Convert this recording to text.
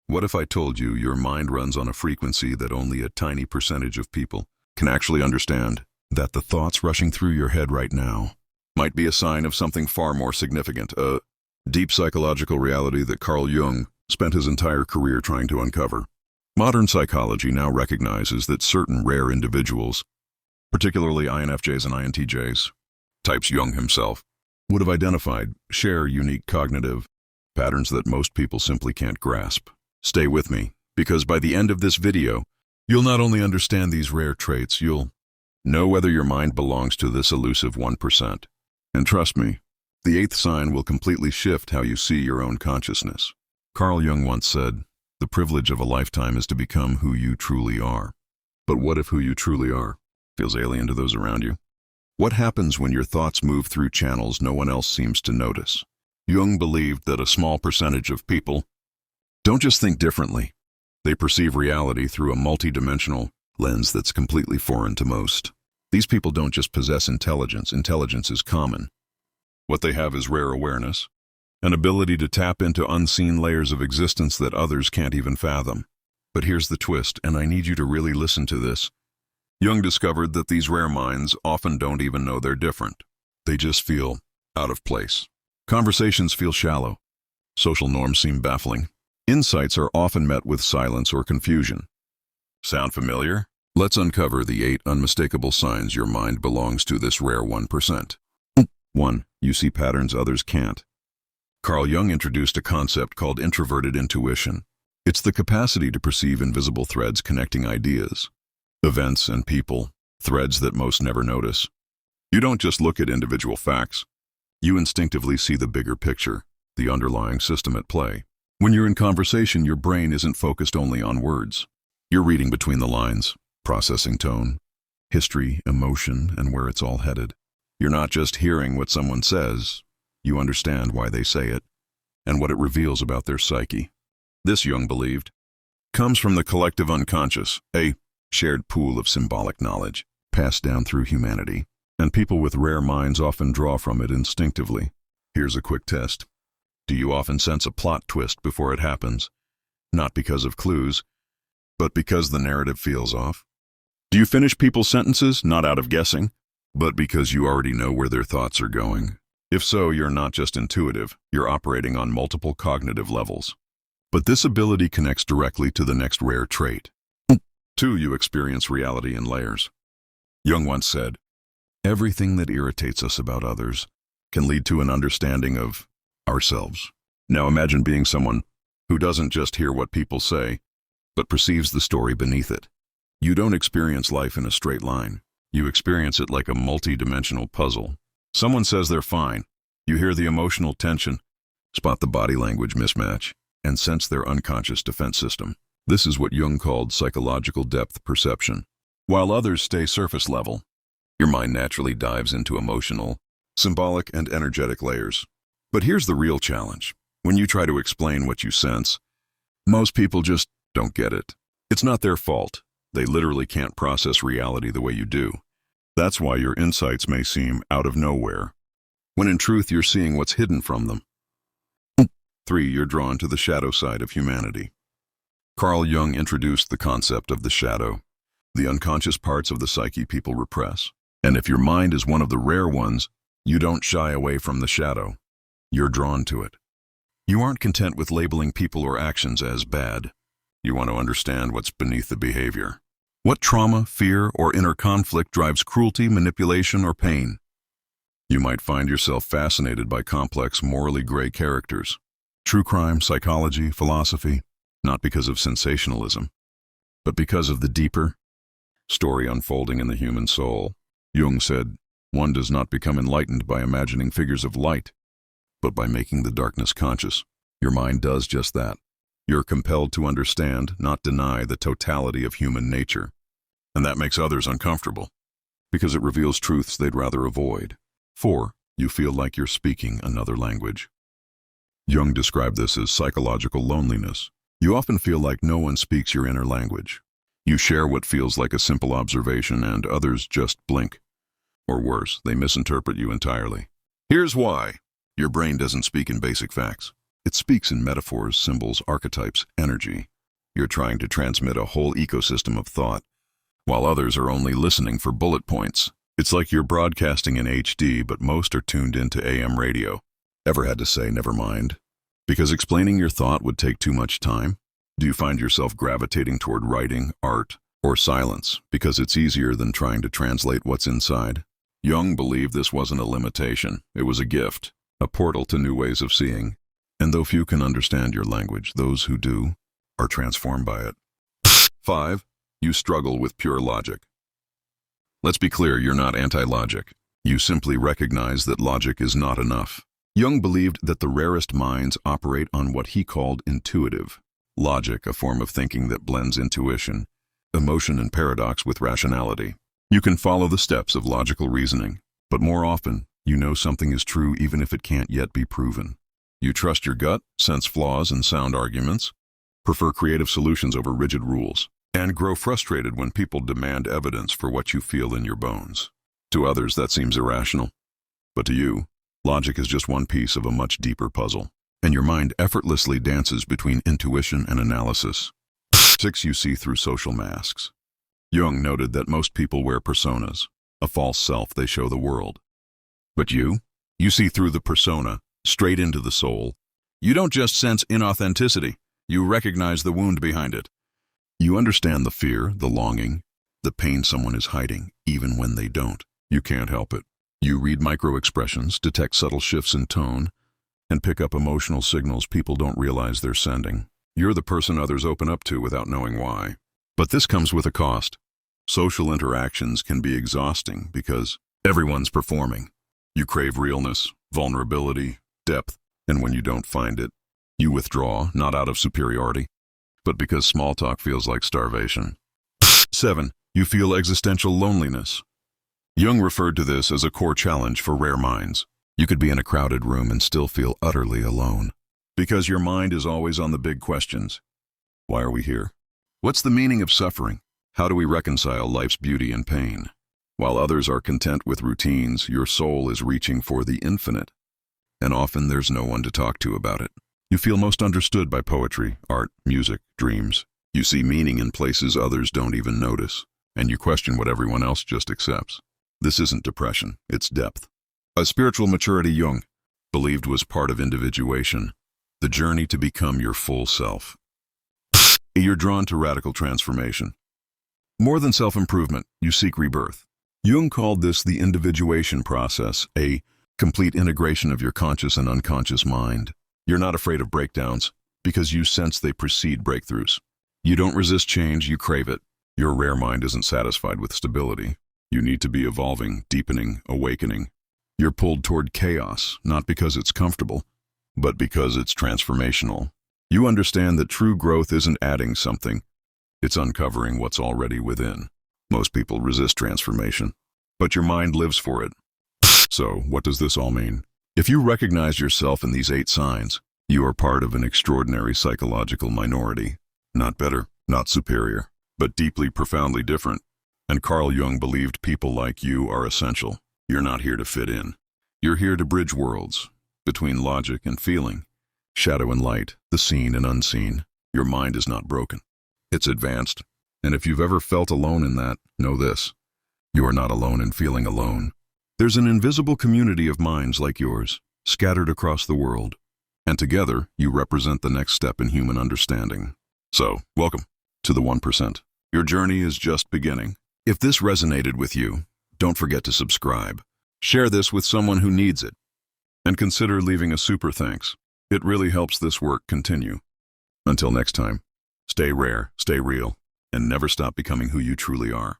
What if I told you your mind runs on a frequency that only a tiny percentage of people can actually understand? That the thoughts rushing through your head right now might be a sign of something far more significant, a deep psychological reality that Carl Jung spent his entire career trying to uncover. Modern psychology now recognizes that certain rare individuals, particularly INFJs and INTJs, types Jung himself, would have identified, share unique cognitive patterns that most people simply can't grasp. Stay with me, because by the end of this video, you'll not only understand these rare traits, you'll know whether your mind belongs to this elusive 1%. And trust me, the eighth sign will completely shift how you see your own consciousness. Carl Jung once said, "The privilege of a lifetime is to become who you truly are." But what if who you truly are feels alien to those around you? What happens when your thoughts move through channels no one else seems to notice? Jung believed that a small percentage of people don't just think differently. They perceive reality through a multidimensional lens that's completely foreign to most. These people don't just possess intelligence. Intelligence is common. What they have is rare awareness, an ability to tap into unseen layers of existence that others can't even fathom. But here's the twist, and I need you to really listen to this. Jung discovered that these rare minds often don't even know they're different. They just feel out of place. Conversations feel shallow. Social norms seem baffling. Insights are often met with silence or confusion. Sound familiar? Let's uncover the 8 unmistakable signs your mind belongs to this rare 1%. 1. You see patterns others can't. Carl Jung introduced a concept called introverted intuition. It's the capacity to perceive invisible threads connecting ideas, events, and people, threads that most never notice. You don't just look at individual facts. You instinctively see the bigger picture, the underlying system at play. When you're in conversation, your brain isn't focused only on words. You're reading between the lines, processing tone, history, emotion, and where it's all headed. You're not just hearing what someone says, you understand why they say it, and what it reveals about their psyche. This, Jung believed, comes from the collective unconscious, a shared pool of symbolic knowledge, passed down through humanity, and people with rare minds often draw from it instinctively. Here's a quick test. Do you often sense a plot twist before it happens? Not because of clues, but because the narrative feels off? Do you finish people's sentences, not out of guessing, but because you already know where their thoughts are going? If so, you're not just intuitive, you're operating on multiple cognitive levels. But this ability connects directly to the next rare trait. 2. You experience reality in layers. Jung once said, "Everything that irritates us about others can lead to an understanding of ourselves." Now imagine being someone who doesn't just hear what people say, but perceives the story beneath it. You don't experience life in a straight line. You experience it like a multi-dimensional puzzle. Someone says they're fine. You hear the emotional tension, spot the body language mismatch, and sense their unconscious defense system. This is what Jung called psychological depth perception. While others stay surface level, your mind naturally dives into emotional, symbolic, and energetic layers. But here's the real challenge. When you try to explain what you sense, most people just don't get it. It's not their fault. They literally can't process reality the way you do. That's why your insights may seem out of nowhere, when in truth you're seeing what's hidden from them. 3. You're drawn to the shadow side of humanity. Carl Jung introduced the concept of the shadow, the unconscious parts of the psyche people repress. And if your mind is one of the rare ones, you don't shy away from the shadow. You're drawn to it. You aren't content with labeling people or actions as bad. You want to understand what's beneath the behavior. What trauma, fear, or inner conflict drives cruelty, manipulation, or pain? You might find yourself fascinated by complex, morally gray characters. True crime, psychology, philosophy, not because of sensationalism, but because of the deeper story unfolding in the human soul. Jung said, "One does not become enlightened by imagining figures of light, but by making the darkness conscious." Your mind does just that. You're compelled to understand, not deny, the totality of human nature. And that makes others uncomfortable, because it reveals truths they'd rather avoid. 4. You feel like you're speaking another language. Jung described this as psychological loneliness. You often feel like no one speaks your inner language. You share what feels like a simple observation, and others just blink. Or worse, they misinterpret you entirely. Here's why. Your brain doesn't speak in basic facts. It speaks in metaphors, symbols, archetypes, energy. You're trying to transmit a whole ecosystem of thought, while others are only listening for bullet points. It's like you're broadcasting in HD, but most are tuned into AM radio. Ever had to say, never mind? Because explaining your thought would take too much time? Do you find yourself gravitating toward writing, art, or silence because it's easier than trying to translate what's inside? Jung believed this wasn't a limitation. It was a gift, a portal to new ways of seeing. And though few can understand your language, those who do are transformed by it. 5. You struggle with pure logic. Let's be clear, you're not anti-logic. You simply recognize that logic is not enough. Jung believed that the rarest minds operate on what he called intuitive logic, a form of thinking that blends intuition, emotion, and paradox with rationality. You can follow the steps of logical reasoning, but more often, you know something is true even if it can't yet be proven. You trust your gut, sense flaws and sound arguments, prefer creative solutions over rigid rules, and grow frustrated when people demand evidence for what you feel in your bones. To others, that seems irrational. But to you, logic is just one piece of a much deeper puzzle, and your mind effortlessly dances between intuition and analysis. 6. You see through social masks. Jung noted that most people wear personas, a false self they show the world. But you see through the persona, straight into the soul. You don't just sense inauthenticity, you recognize the wound behind it. You understand the fear, the longing, the pain someone is hiding, even when they don't. You can't help it. You read micro-expressions, detect subtle shifts in tone, and pick up emotional signals people don't realize they're sending. You're the person others open up to without knowing why. But this comes with a cost. Social interactions can be exhausting because everyone's performing. You crave realness, vulnerability, depth, and when you don't find it, you withdraw, not out of superiority, but because small talk feels like starvation. 7. You feel existential loneliness. Jung referred to this as a core challenge for rare minds. You could be in a crowded room and still feel utterly alone, because your mind is always on the big questions. Why are we here? What's the meaning of suffering? How do we reconcile life's beauty and pain? While others are content with routines, your soul is reaching for the infinite, and often there's no one to talk to about it. You feel most understood by poetry, art, music, dreams. You see meaning in places others don't even notice, and you question what everyone else just accepts. This isn't depression, it's depth. A spiritual maturity Jung believed was part of individuation, the journey to become your full self. You're drawn to radical transformation. More than self-improvement, you seek rebirth. Jung called this the individuation process, a complete integration of your conscious and unconscious mind. You're not afraid of breakdowns because you sense they precede breakthroughs. You don't resist change, you crave it. Your rare mind isn't satisfied with stability. You need to be evolving, deepening, awakening. You're pulled toward chaos, not because it's comfortable, but because it's transformational. You understand that true growth isn't adding something, it's uncovering what's already within. Most people resist transformation, but your mind lives for it. So, what does this all mean? If you recognize yourself in these 8 signs, you are part of an extraordinary psychological minority. Not better, not superior, but deeply, profoundly different. And Carl Jung believed people like you are essential. You're not here to fit in. You're here to bridge worlds, between logic and feeling, shadow and light, the seen and unseen. Your mind is not broken. It's advanced. And if you've ever felt alone in that, know this. You are not alone in feeling alone. There's an invisible community of minds like yours, scattered across the world. And together, you represent the next step in human understanding. So, welcome to the 1%. Your journey is just beginning. If this resonated with you, don't forget to subscribe. Share this with someone who needs it. And consider leaving a super thanks. It really helps this work continue. Until next time, stay rare, stay real, and never stop becoming who you truly are.